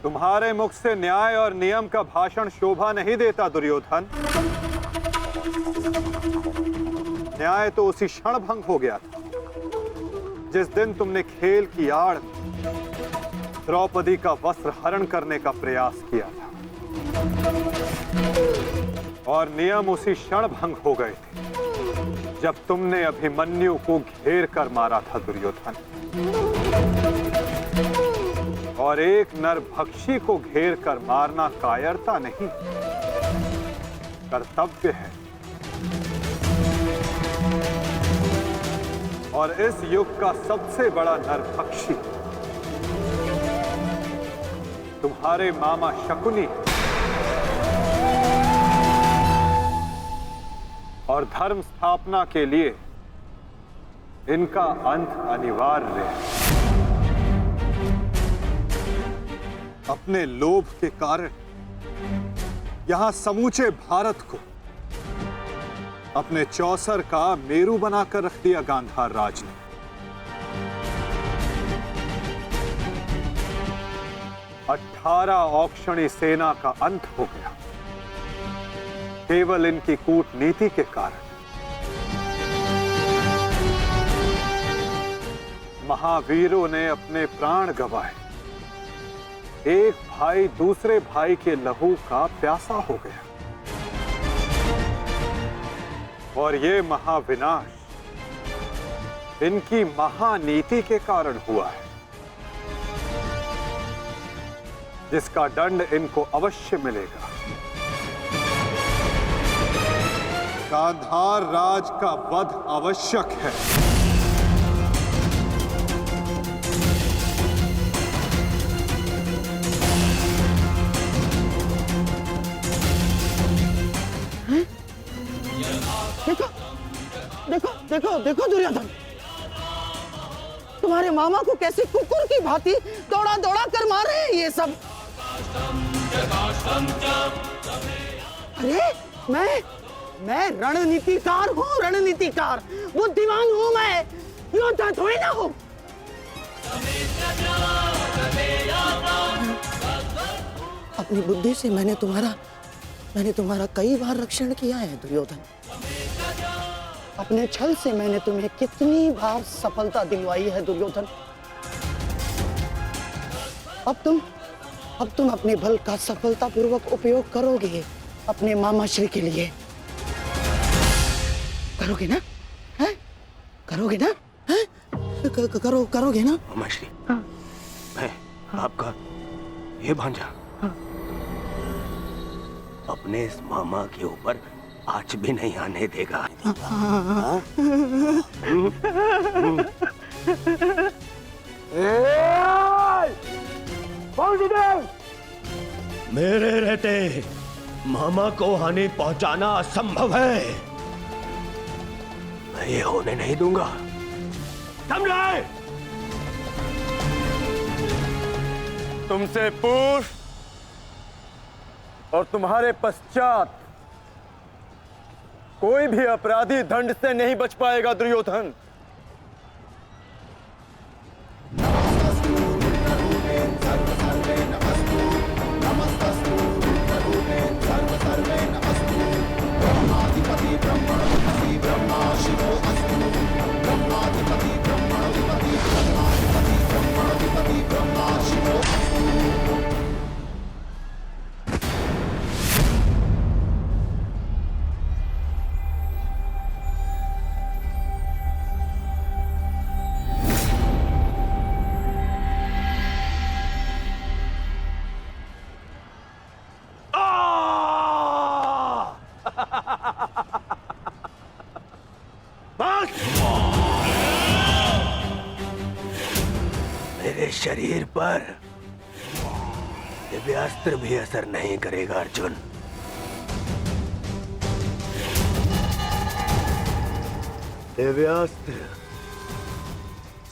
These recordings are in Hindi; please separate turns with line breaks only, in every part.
तुम्हारे मुख से न्याय और नियम का भाषण शोभा नहीं देता दुर्योधन। न्याय तो उसी क्षण भंग हो गया था जिस दिन तुमने खेल की आड़ द्रौपदी का वस्त्र हरण करने का प्रयास किया था, और नियम उसी क्षण भंग हो गए थे जब तुमने अभिमन्यु को घेर कर मारा था दुर्योधन। और एक नरभक्षी को घेर कर मारना कायरता नहीं, कर्तव्य है। और इस युग का सबसे बड़ा नरभक्षी तुम्हारे मामा शकुनी और धर्म स्थापना के लिए इनका अंत अनिवार्य है। अपने लोभ के कारण यहां समूचे भारत को अपने चौसर का मेरू बनाकर रख दिया गांधार राज ने। अठारह औक्षणी सेना का अंत हो गया केवल इनकी कूटनीति के कारण। महावीरों ने अपने प्राण गंवाए, एक भाई दूसरे भाई के लहू का प्यासा हो गया, और ये महाविनाश इनकी महानीति के कारण हुआ है, जिसका दंड इनको अवश्य मिलेगा। गांधार राज का वध आवश्यक है।
देखो देखो देखो देखो दुर्योधन, तुम्हारे मामा को कैसे कुकुर की भांति दौड़ा दौड़ा कर मार रहे हैं ये सब। अरे मैं रणनीतिकार हूँ, रणनीतिकार, बुद्धिमान हूँ मैं, योद्धा थोड़ी ना हूँ। अपनी बुद्धि से मैंने तुम्हारा कई बार रक्षण किया है दुर्योधन। अपने छल से मैंने तुम्हें कितनी बार सफलता दिलवाई है दुर्योधन। अब तुम अपने बल का सफलतापूर्वक उपयोग करोगे अपने मामा श्री के लिए। करोगे ना? हैं? करोगे ना? हैं? करोगे ना?
मामा श्री, मैं आपका ये भांजा अपने इस मामा के ऊपर आँच भी नहीं आने देगा। मेरे रहते मामा को हानि पहुंचाना असंभव है। मैं ये होने नहीं दूंगा, समझे?
तुमसे पूर्व और तुम्हारे पश्चात कोई भी अपराधी दंड से नहीं बच पाएगा दुर्योधन।
मेरे शरीर पर दिव्यास्त्र भी असर नहीं करेगा अर्जुन। दिव्यास्त्र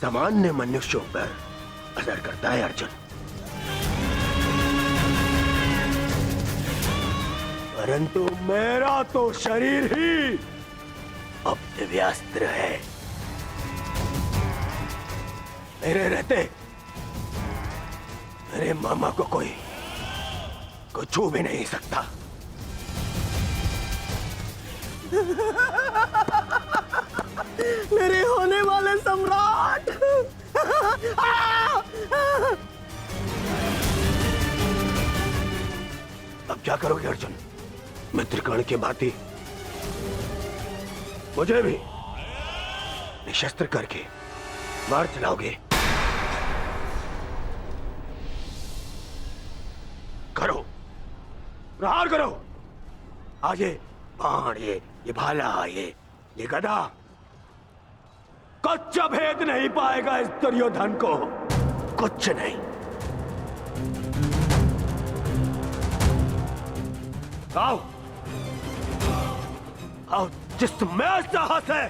सामान्य मनुष्यों पर असर करता है अर्जुन, परंतु मेरा तो शरीर ही अब दिव्यास्त्र है। मेरे रहते मेरे मामा को कोई छू भी नहीं सकता।
मेरे होने वाले सम्राट।
अब क्या करोगे अर्जुन? मित्रकर्ण के भांति मुझे भी निशस्त्र करके मार चलाओगे? करो, प्रहार करो। आज ये बाण, ये भाला, ये गदा कुछ भेद नहीं पाएगा इस दुर्योधन को, कुछ नहीं। आओ आओ, जिसमें साहस है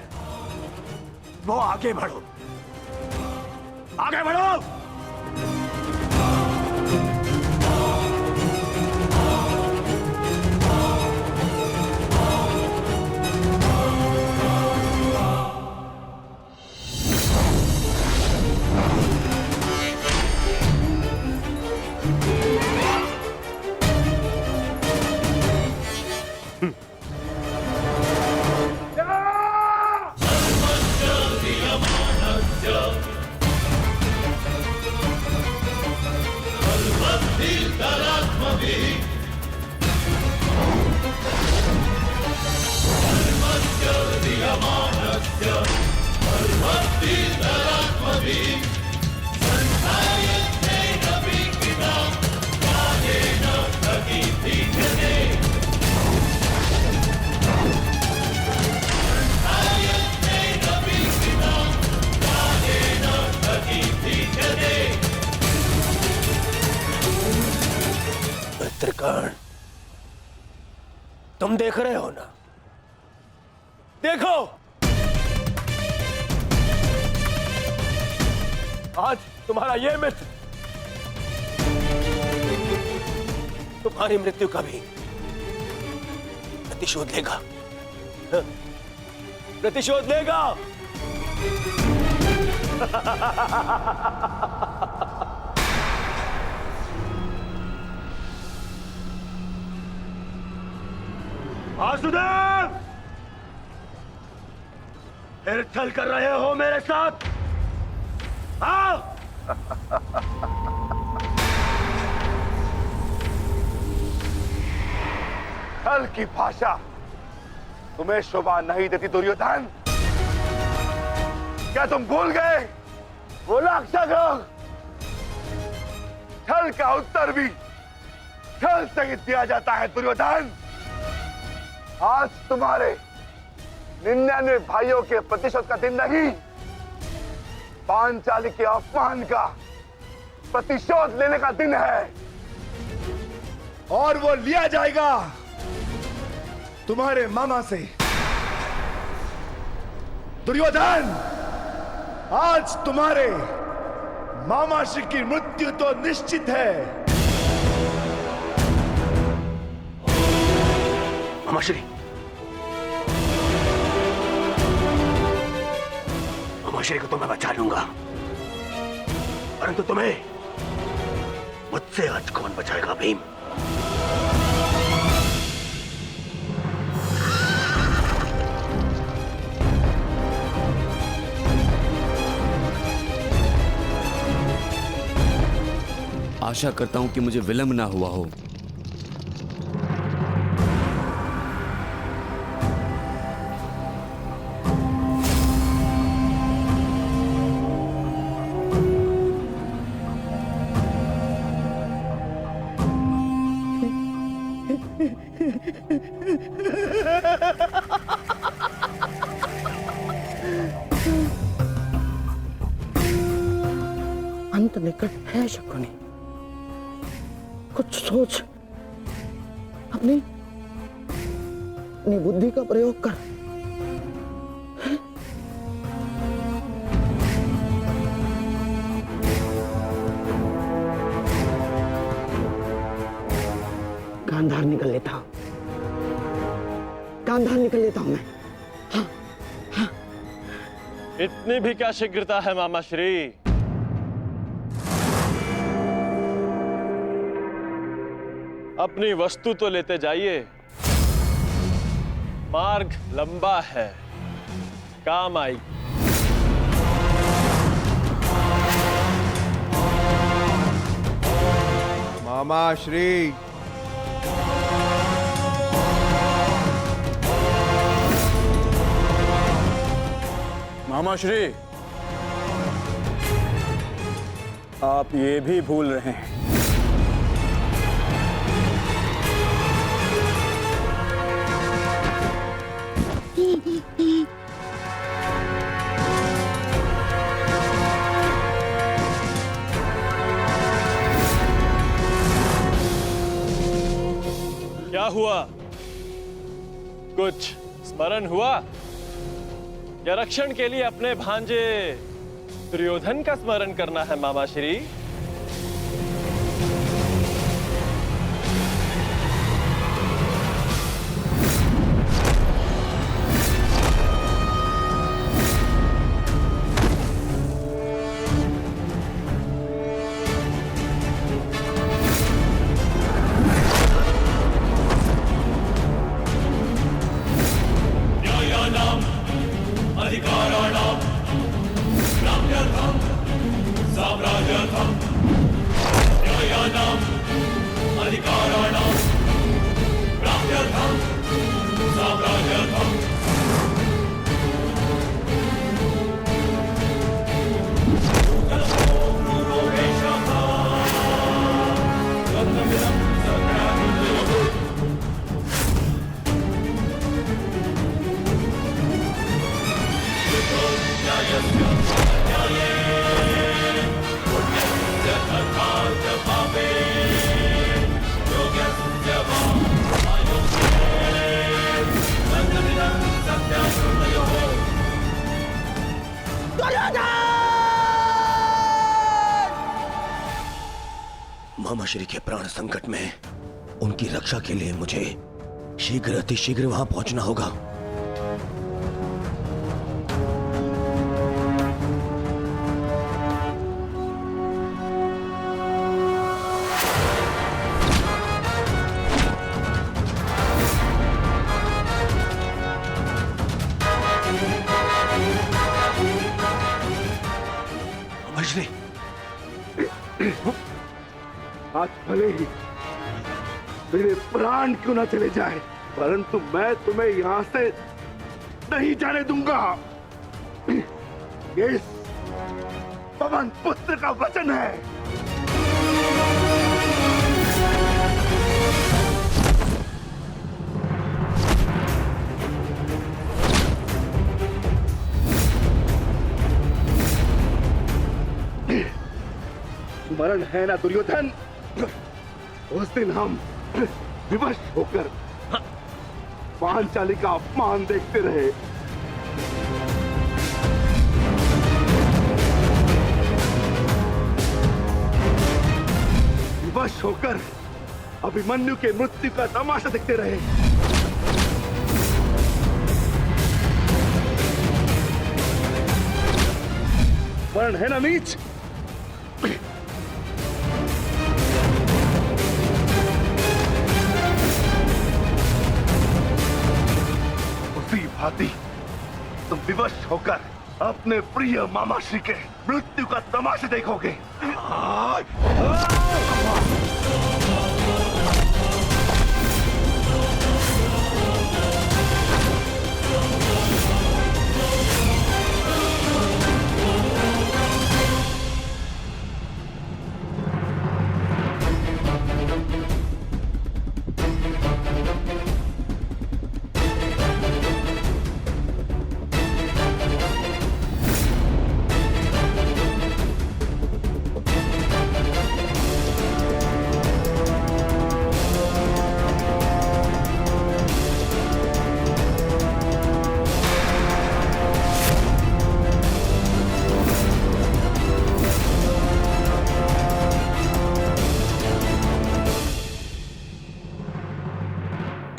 वो आगे बढ़ो, आगे बढ़ो। मित्रकर्ण, तुम देख रहे हो ना? देखो, आज तुम्हारा ये मित्र तुम्हारी मृत्यु का भी प्रतिशोध लेगा, प्रतिशोध लेगा। वासुदेव, फिर छल कर रहे हो मेरे साथ? हाँ?
छल की भाषा तुम्हें शोभा नहीं देती दुर्योधन। क्या तुम भूल गए वो राक्षस लोग? छल का उत्तर भी छल से ही दिया जाता है दुर्योधन। आज तुम्हारे 99 भाइयों के प्रतिशोध का दिन नहीं, पांचाली के अपमान का प्रतिशोध लेने का दिन है, और वो लिया जाएगा तुम्हारे मामा से। दुर्योधन, आज तुम्हारे मामा श्री की मृत्यु तो निश्चित है।
मामा श्री, मामा श्री को तो मैं बचा लूंगा, परंतु तुम्हें मुझसे आज कौन बचाएगा भीम?
आशा करता हूं कि मुझे विलंब ना हुआ हो।
अंत निकट है शकुनी, कुछ सोच, अपनी बुद्धि का प्रयोग कर। गांधार निकल लेता हूं, गांधार निकल लेता हूं मैं। हाँ, हाँ।
इतनी भी क्या शीघ्रता है मामा श्री? अपनी वस्तु तो लेते जाइए, मार्ग लंबा है, काम आई।
मामा श्री,
मामा श्री, आप ये भी भूल रहे हैं
क्या हुआ? कुछ स्मरण हुआ या रक्षण के लिए अपने भांजे दुर्योधन का स्मरण करना है मामा श्री?
मामा श्री के प्राण संकट में उनकी रक्षा के लिए मुझे शीघ्र अतिशीघ्र वहां पहुंचना होगा। मामा श्री,
आज भले ही मेरे प्राण क्यों ना चले जाए, परंतु मैं तुम्हें यहां से नहीं जाने दूंगा। ये पवन पुत्र का वचन है। स्मरण है ना दुर्योधन, उस दिन हम विवश होकर पांचाली का अपमान देखते रहे। विवश होकर अभिमन्यु के मृत्यु का तमाशा देखते रहे। वर्ण है ना नीच, भांति तुम विवश होकर अपने प्रिय मामाश्री के मृत्यु का तमाशा देखोगे।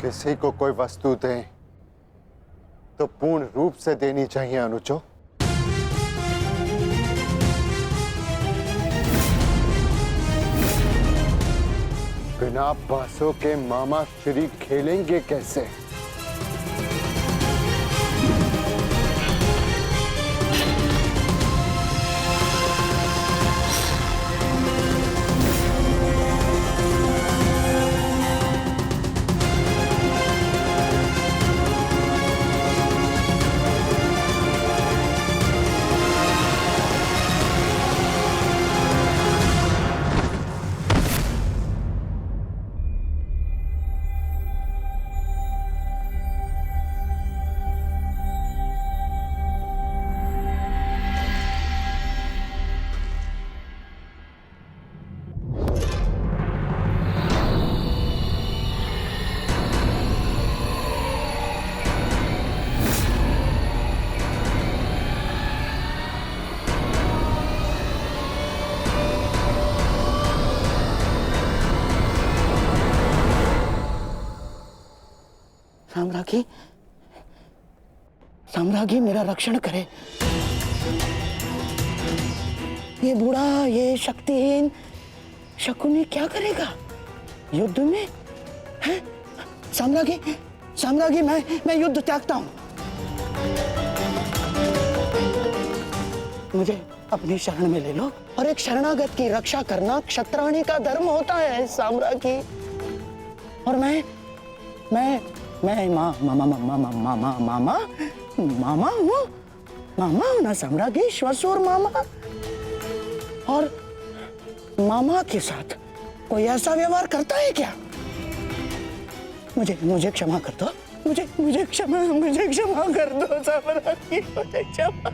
किसी को कोई वस्तु दें तो पूर्ण रूप से देनी चाहिए अनुजो। बिना बांसों के मामा श्री खेलेंगे कैसे?
साम्राज्ञी, साम्राज्ञी मेरा रक्षण करे। ये बूढ़ा, ये शक्तिहीन शकुनी क्या करेगा युद्ध में? हैं? साम्राज्ञी, साम्राज्ञी, मैं युद्ध त्यागता हूं। मुझे अपनी शरण में ले लो, और एक शरणागत की रक्षा करना क्षत्राणी का धर्म होता है साम्राज्ञी। और मैं मामा हूँ ना साम्राज्ञी, श्वशुर मामा। और मामा के साथ कोई ऐसा व्यवहार करता है क्या? मुझे क्षमा कर दो, मुझे क्षमा कर दो साम्राज्ञी, मुझे क्षमा।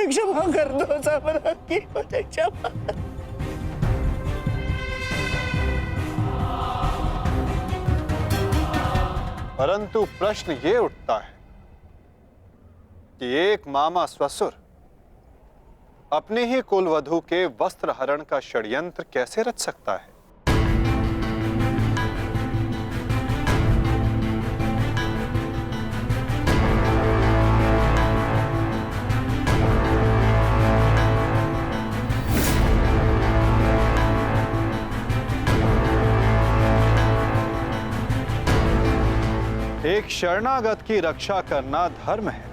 क्षमा कर दो साम्राज्ञी, मुझे क्षमा।
परंतु प्रश्न ये उठता है कि एक मामा ससुर अपने ही कुलवधू के वस्त्र हरण का षड्यंत्र कैसे रच सकता है? एक शरणागत की रक्षा करना धर्म है,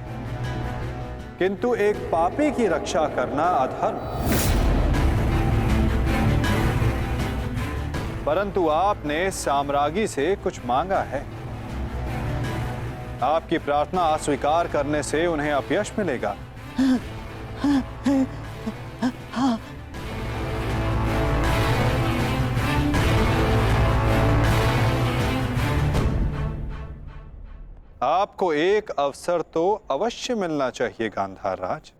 किंतु एक पापी की रक्षा करना अधर्म। परंतु आपने साम्राज्ञी से कुछ मांगा है। आपकी प्रार्थना अस्वीकार करने से उन्हें अपयश मिलेगा। आपको एक अवसर तो अवश्य मिलना चाहिए गांधार राज।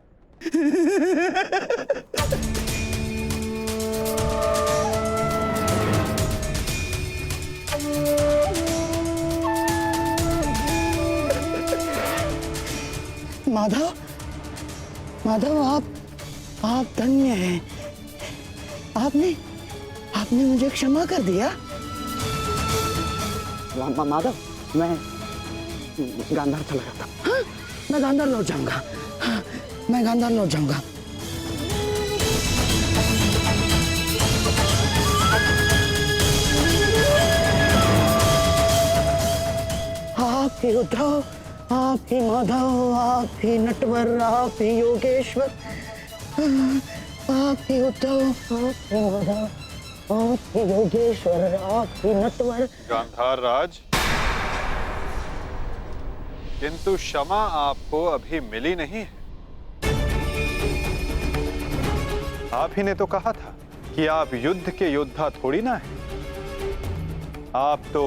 माधव, माधव, आप धन्य हैं। आपने मुझे क्षमा कर दिया। माधव, मैं गांधार चला जाता। हाँ, मैं गांधार लौट जाऊंगा। हाँ, मैं गांधार लौट जाऊंगा। आप ही उद्धव, आप ही माधव, आप ही नटवर, आप ही योगेश्वर, आप ही उद्धव, आप ही माधव, आप ही योगेश्वर, आप ही नटवर।
गांधार राज, किंतु क्षमा आपको अभी मिली नहीं है। आप ही ने तो कहा था कि आप युद्ध के योद्धा थोड़ी ना हैं। आप तो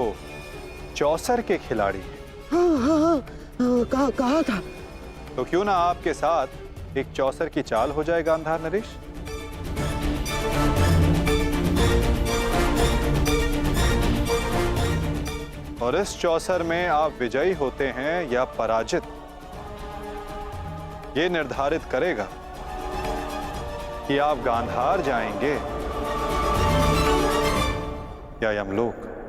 चौसर के खिलाड़ी हैं।
हाँ, कहा था।
तो क्यों ना आपके साथ एक चौसर की चाल हो जाए गांधार नरेश? और इस चौसर में आप विजयी होते हैं या पराजित, ये निर्धारित करेगा कि आप गांधार जाएंगे या यमलोक।